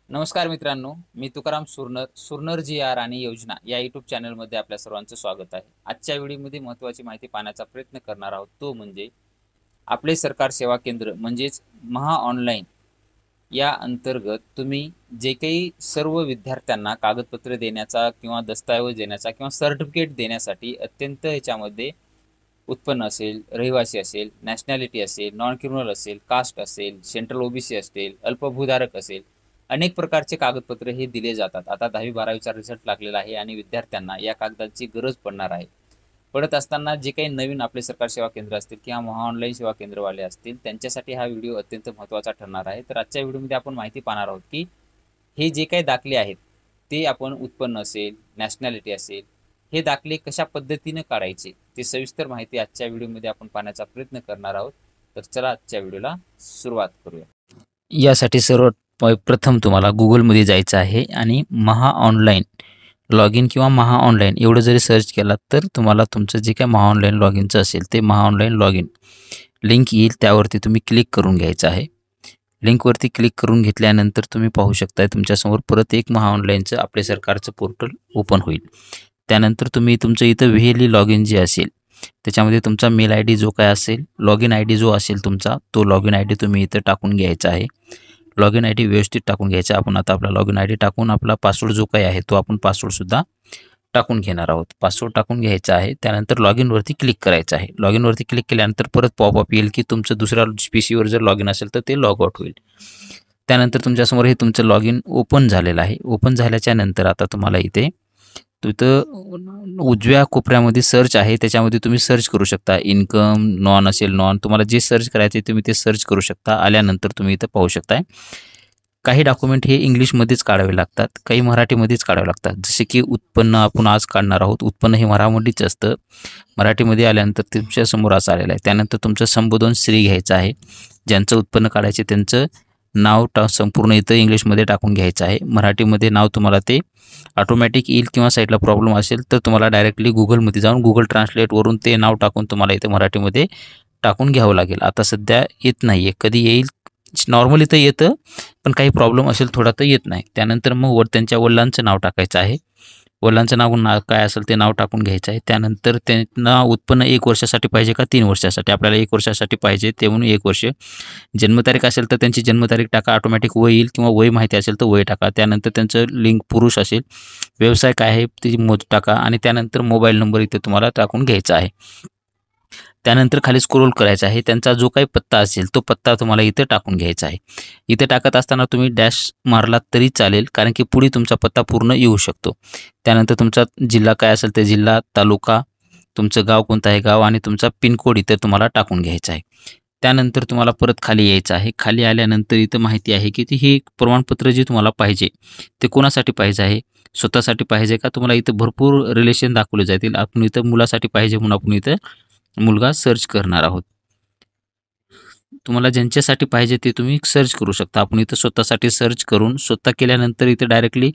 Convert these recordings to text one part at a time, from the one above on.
नमस्कार मित्रांनो, मी तुकाराम सुरनर जी आर आणि योजना या यूट्यूब चॅनलमध्ये आपल्या सर्वांचं स्वागत आहे. आजच्या व्हिडिओमध्ये महत्त्वाची माहिती पाहण्याचा प्रयत्न करणार आहोत, तो म्हणजे आपले सरकार सेवा केंद्र म्हणजेच महा ऑनलाईन या अंतर्गत तुम्ही जे काही सर्व विद्यार्थ्यांना कागदपत्र देण्याचा किंवा दस्तऐवज देण्याचा किंवा सर्टिफिकेट देण्यासाठी अत्यंत ह्याच्यामध्ये उत्पन्न असेल, रहिवासी असेल, नॅशनॅलिटी असेल, नॉन क्रिमिनल असेल, कास्ट असेल, सेंट्रल ओबीसी असेल, अल्पभूधारक असेल, अनेक प्रकारचे कागदपत्र हे दिले जातात. आता 10वी-12वीचा रिझल्ट लागलेला आहे आणि विद्यार्थ्यांना या कागदाची गरज पडणार आहे. पडत असताना जे काही नवीन आपले सरकार सेवा केंद्र असतील किंवा महा ऑनलाईन सेवा केंद्रवाले असतील त्यांच्यासाठी हा व्हिडिओ अत्यंत महत्त्वाचा ठरणार आहे. तर आजच्या व्हिडिओमध्ये आपण माहिती पाहणार आहोत की हे जे काही दाखले आहेत ते आपण उत्पन्न असेल, नॅशनॅलिटी असेल, हे दाखले कशा पद्धतीने काढायचे ते सविस्तर माहिती आजच्या व्हिडिओमध्ये आपण पाहण्याचा प्रयत्न करणार आहोत. तर चला आजच्या व्हिडिओला सुरुवात करूया. यासाठी प्रथम तुम्हाला गुगलमध्ये जायचं आहे आणि महा ऑनलाईन लॉग इन किंवा महा ऑनलाईन एवढं जरी सर्च केलात तर तुम्हाला तुमचं जे काय महा ऑनलाईन लॉग इनचं असेल ते महा ऑनलाईन लॉग इन लिंक येईल, त्यावरती तुम्ही क्लिक करून घ्यायचं आहे. लिंकवरती क्लिक करून घेतल्यानंतर तुम्ही पाहू शकताय तुमच्यासमोर परत एक महा ऑनलाईनचं आपले सरकारचं पोर्टल ओपन होईल. त्यानंतर तुम्ही तुमचं इथं व्हीएलई लॉग इन जे असेल त्याच्यामध्ये तुमचा मेल आय डी जो काय असेल, लॉग इन आय डी जो असेल तुमचा, तो लॉग इन आय डी तुम्ही इथं टाकून घ्यायचा आहे. लॉग इन आय डी व्यवस्थित टाकून घ्यायचा. आपण आता आपला लॉग इन आय डी टाकून आपला पासवर्ड जो काही आहे तो आपण पासवर्डसुद्धा टाकून घेणार आहोत. पासवर्ड टाकून घ्यायचा आहे. त्यानंतर लॉग इनवरती क्लिक करायचं आहे. लॉग इनवरती क्लिक केल्यानंतर परत पॉपअप येईल की तुमचं दुसऱ्या PC वर जर लॉग इन असेल तर ते लॉग आउट होईल. त्यानंतर तुमच्यासमोर हे तुमचं लॉग इन ओपन झालेलं आहे. ओपन झाल्याच्या नंतर आता तुम्हाला इथे उजव्या कोपऱ्यामध्ये सर्च आहे, त्याच्यामध्ये तुम्ही सर्च करू शकता. इन्कम, नॉन असेल नॉन, तुम्हाला जे सर्च करायचे तुम्ही ते सर्च करू शकता. आल्यानंतर तुम्ही इथं पाहू शकताय काही डॉक्युमेंट हे इंग्लिशमध्येच काढावे लागतात, काही मराठीमध्येच काढावे लागतात. जसे की उत्पन्न आपण आज काढणार आहोत. उत्पन्न हे मराठीमध्येच असतं. मराठीमध्ये आल्यानंतर तुमच्यासमोर असं आलेलं आहे. त्यानंतर तुमचं संबोधन श्री घ्यायचं आहे. ज्यांचं उत्पन्न काढायचे त्यांचं नाव संपूर्ण इथं इंग्लिशमध्ये टाकून घ्यायचं आहे. मराठीमध्ये नाव तुम्हाला ते ऑटोमॅटिक येईल किंवा साईडला प्रॉब्लेम असेल तर तुम्हाला डायरेक्टली गुगलमध्ये जाऊन गुगल ट्रान्सलेटवरून ते नाव टाकून तुम्हाला इथं मराठीमध्ये टाकून घ्यावं लागेल. आता सध्या येत नाही आहे, कधी येईल. नॉर्मली तर येतं पण काही प्रॉब्लेम असेल थोडा तर येत नाही. त्यानंतर मग त्यांच्या वडिलांचं नाव टाकायचं आहे. वडिलांचं नाव काय असेल ते नाव टाकून घ्यायचं आहे. त्यानंतर त्यांना उत्पन्न 1 वर्षासाठी पाहिजे का 3 वर्षासाठी, आपल्याला 1 वर्षासाठी पाहिजे ते म्हणून 1 वर्ष. जन्मतारीख असेल तर त्यांची जन्मतारीख टाका, ऑटोमॅटिक वय येईल, किंवा वय माहिती असेल तर वय टाका. त्यानंतर त्यांचं लिंग पुरुष असेल, व्यवसाय काय आहे ते टाका आणि त्यानंतर मोबाईल नंबर इथे तुम्हाला टाकून घ्यायचा आहे. त्यानंतर खाली स्क्रोल करायचा आहे. त्यांचा जो काही पत्ता असेल तो पत्ता तुम्हाला इथे टाकून घ्यायचा आहे. इथे टाकत असताना तुम्ही डॅश मारलात तरी चालेल, कारण की पुढे तुमचा पत्ता पूर्ण येऊ शकतो. त्यानंतर तुमचा जिल्हा काय असेल ते जिल्हा, तालुका, तुमचं गाव कोणतं आहे गाव आणि तुमचा पिनकोड इथे तुम्हाला टाकून घ्यायचा आहे. त्यानंतर तुम्हाला परत खाली यायचं आहे. खाली आल्यानंतर इथं माहिती आहे की हे प्रमाणपत्र जे तुम्हाला पाहिजे ते कोणासाठी पाहिजे आहे, स्वतःसाठी पाहिजे का, तुम्हाला इथं भरपूर रिलेशन दाखवले जातील. आपण इथं मुलासाठी पाहिजे म्हणून आपण इथं मुलगा सर्च करणार आहोत. तुम्हाला ज्यांच्यासाठी पाहिजे ते तुम्ही सर्च करू शकता. आपण इथं स्वतःसाठी सर्च करून स्वतः केल्यानंतर इथं डायरेक्टली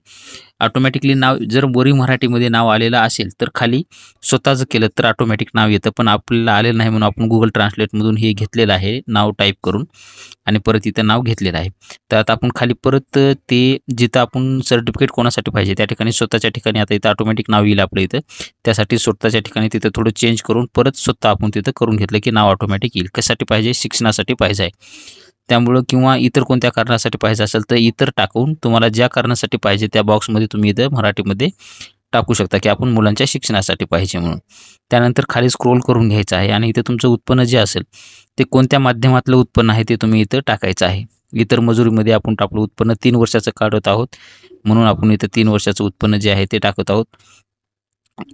ऑटोमॅटिकली नाव, जर वरी मराठीमध्ये नाव आलेलं असेल तर खाली स्वतःचं केलं तर ऑटोमॅटिक नाव येतं. पण आपल्याला आलेलं नाही म्हणून आपण गुगल ट्रान्सलेटमधून हे घेतलेलं आहे नाव टाईप करून आणि परत इथं नाव घेतलेलं आहे. तर आता आपण खाली परत ते जिथं आपण सर्टिफिकेट कोणासाठी पाहिजे त्या ठिकाणी स्वतःच्या ठिकाणी आता इथं ऑटोमॅटिक नाव येईल आपलं इथं. त्यासाठी स्वतःच्या ठिकाणी तिथं थोडं चेंज करून परत स्वतः आपण तिथं करून घेतलं की नाव ऑटोमॅटिक येईल. कशासाठी पाहिजे, शिक्षणासाठी पाहिजे आहे त्यामुळं, किंवा इतर कोणत्या कारणासाठी पाहिजे असेल तर इतर टाकून तुम्हाला ज्या कारणासाठी पाहिजे त्या बॉक्समध्ये तुम्ही इथं मराठीमध्ये टाकू शकता की आपण मुलांच्या शिक्षणासाठी पाहिजे म्हणून. त्यानंतर खाली स्क्रोल करून घ्यायचं आहे आणि इथं तुमचं उत्पन्न जे असेल ते कोणत्या माध्यमातलं उत्पन्न आहे ते तुम्ही इथं टाकायचं आहे. इतर मजुरीमध्ये आपण आपलं उत्पन्न 3 वर्षाचं काढत आहोत म्हणून आपण इथं 3 वर्षाचं उत्पन्न जे आहे ते टाकत आहोत.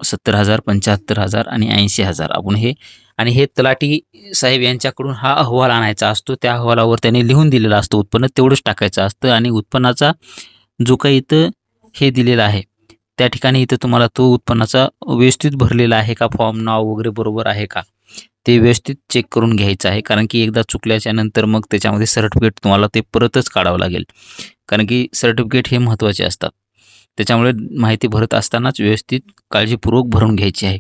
70,000, 75,000 आणि 80,000 आपण हे, आणि हे तलाठी साहेब यांच्याकडून हा अहवाल आणायचा असतो. त्या अहवालावर त्यांनी लिहून दिलेला असतो उत्पन्न, तेवढंच टाकायचं असतं. आणि उत्पन्नाचा जो काही इथं हे दिलेला आहे त्या ठिकाणी इथं तुम्हाला तो उत्पन्नाचा व्यवस्थित भरलेला आहे का, फॉर्म नाव वगैरे बरोबर आहे का ते व्यवस्थित चेक करून घ्यायचं आहे. कारण की एकदा चुकल्याच्या नंतर मग त्याच्यामध्ये सर्टिफिकेट तुम्हाला ते परतच काढावं लागेल, कारण की सर्टिफिकेट हे महत्त्वाचे असतात. त्याच्यामुळे माहिती भरत असतानाच व्यवस्थित काळजीपूर्वक भरून घ्यायची आहे.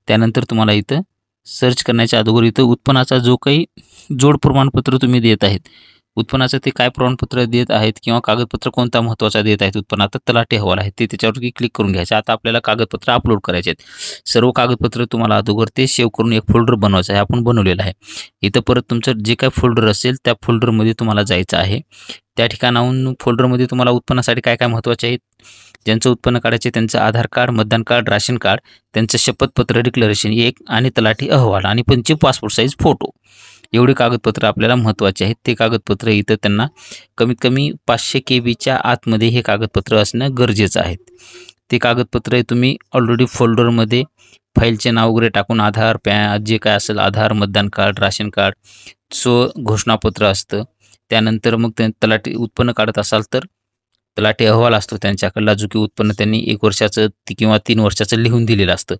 त्यानंतर तुम्हाला इथं सर्च करण्याच्या अगोदर इथं उत्पन्नाचा जो काही जोड प्रमाणपत्र तुम्ही देत आहेत उत्पन्नाचं ते काय प्रमाणपत्र देत आहेत किंवा कागदपत्र कोणता महत्त्वाचा देत आहेत उत्पन्नात, तर तलाठी अहवाल आहे ते त्याच्यावरती क्लिक करून घ्यायचं. आता आपल्याला कागदपत्र अपलोड करायचे आहेत. सर्व कागदपत्र तुम्हाला अगोदर ते सेव्ह करून एक फोल्डर बनवायचं आहे. आपण बनवलेलं आहे. इथं परत तुमचं जे काही फोल्डर असेल त्या फोल्डरमध्ये तुम्हाला जायचं आहे. त्या ठिकाणाहून फोल्डरमध्ये तुम्हाला उत्पन्नासाठी काय काय महत्त्वाचे आहेत, ज्यांचं उत्पन्न काढायचे त्यांचं आधार कार्ड, मतदान कार्ड, राशन कार्ड, त्यांचं शपथपत्र डिक्लरेशन एक आणि तलाठी अहवाल आणि त्यांचे पासपोर्ट साईज फोटो, एवढी कागदपत्र आपल्याला महत्त्वाचे आहेत. ते कागदपत्र इथं त्यांना कमीत कमी 500 KBच्या आतमध्ये हे कागदपत्र असणं गरजेचं आहे. ते कागदपत्र तुम्ही ऑलरेडी फोल्डरमध्ये फाईलचे नाव वगैरे टाकून आधार, पॅन जे काय असेल, आधार, मतदान कार्ड, राशन कार्ड, घोषणापत्र असतं. त्यानंतर मग तलाठी उत्पन्न काढत असाल तर तलाठी अहवाल असतो त्यांच्याकडला, जो की उत्पन्न त्यांनी 1 वर्षाचं किंवा 3 वर्षाचं लिहून दिलेलं असतं.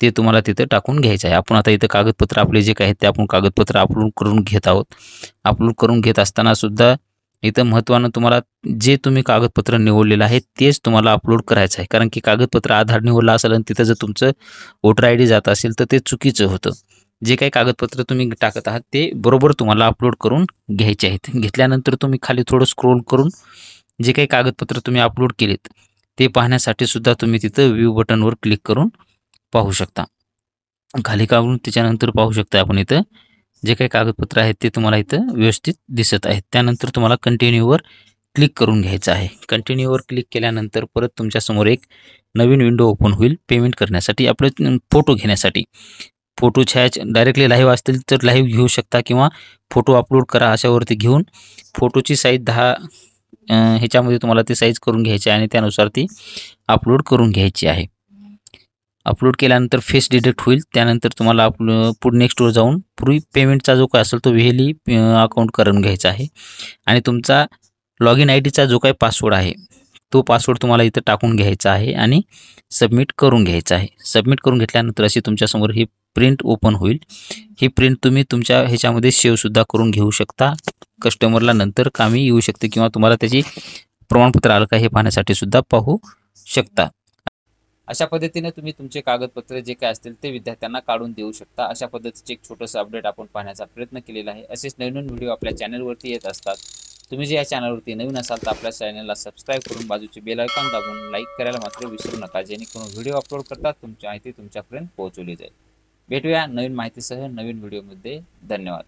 ते तुम्हाला तिथं टाकून घ्यायचं आहे. आपण आता इथं कागदपत्र आपले जे काही आहेत ते आपण कागदपत्र अपलोड करून घेत आहोत. अपलोड करून घेत असताना सुद्धा इथं महत्त्वानं तुम्हाला जे तुम्ही कागदपत्र निवडलेलं आहे तेच तुम्हाला अपलोड करायचं आहे. कारण की कागदपत्र आधार निवडला असेल आणि तिथं जर तुमचं वोटर ID जात असेल तर ते चुकीचं होतं. जे काही कागदपत्र तुम्ही टाकत आहात ते बरोबर तुम्हाला अपलोड करून घ्यायचे आहेत. घेतल्यानंतर तुम्ही खाली थोडं स्क्रोल करून जे काही कागदपत्र तुम्ही अपलोड केलेत ते पाहण्यासाठी सुद्धा तुम्ही तिथं व्ह्यू बटनवर क्लिक करून पाहू शकता. खाली काढून त्याच्यानंतर पाहू शकता आपण इथं जे काही कागदपत्र आहेत ते तुम्हाला इथं व्यवस्थित दिसत आहेत. त्यानंतर तुम्हाला कंटिन्यूवर क्लिक करून घ्यायचं आहे. कंटिन्यूवर क्लिक केल्यानंतर परत तुमच्यासमोर एक नवीन विंडो ओपन होईल पेमेंट करण्यासाठी, आपले फोटो घेण्यासाठी. फोटो डायरेक्टली लाईव्ह असतील तर लाईव्ह घेऊ शकता किंवा फोटो अपलोड करा अशावरती घेऊन फोटोची साईज 10 ह्याच्यामध्ये तुम्हाला ती साईज करून घ्यायची आहे आणि त्यानुसार ती अपलोड करून घ्यायची आहे. अपलोड केल्यानंतर फेस डिटेक्ट होईल. त्यानंतर तुम्हाला पुढे नेक्स्टवर जाऊन पूर्वी पेमेंटचा जो काय असेल तो व्हेली अकाउंट करून घ्यायचा आहे आणि तुमचा लॉगिन IDचा जो काही पासवर्ड आहे तो पासवर्ड तुम्हाला इथं टाकून घ्यायचा आहे आणि सबमिट करून घ्यायचा आहे. सबमिट करून घेतल्यानंतर अशी तुमच्यासमोर ही प्रिंट ओपन होईल. ही प्रिंट तुम्ही तुमच्या ह्याच्यामध्ये सेव्हसुद्धा करून घेऊ शकता. कस्टमरला नंतर कामी येऊ शकते किंवा तुम्हाला त्याची प्रमाणपत्र आलं का हे पाहण्यासाठी सुद्धा पाहू शकता. अशा पद्धतीने तुम्ही तुमचे कागदपत्र जे काय असतील ते विद्यार्थ्यांना काढून देऊ शकता. अशा पद्धतीचे एक छोटंसं अपडेट आपण पाहण्याचा प्रयत्न केलेला आहे. असेच नवीन व्हिडिओ आपल्या चॅनलवरती येत असतात. तुम्ही जे या चॅनलवरती नवीन असाल तर आपल्या चॅनलला सबस्क्राईब करून बाजूचे बेल आयकॉन दाबून लाईक करायला मात्र विसरू नका, जेणेकरून व्हिडिओ अपलोड करतात तुमची माहिती तुमच्यापर्यंत पोहोचवली जाईल. भेटूया नवीन माहितीसह नवीन व्हिडिओमध्ये. धन्यवाद.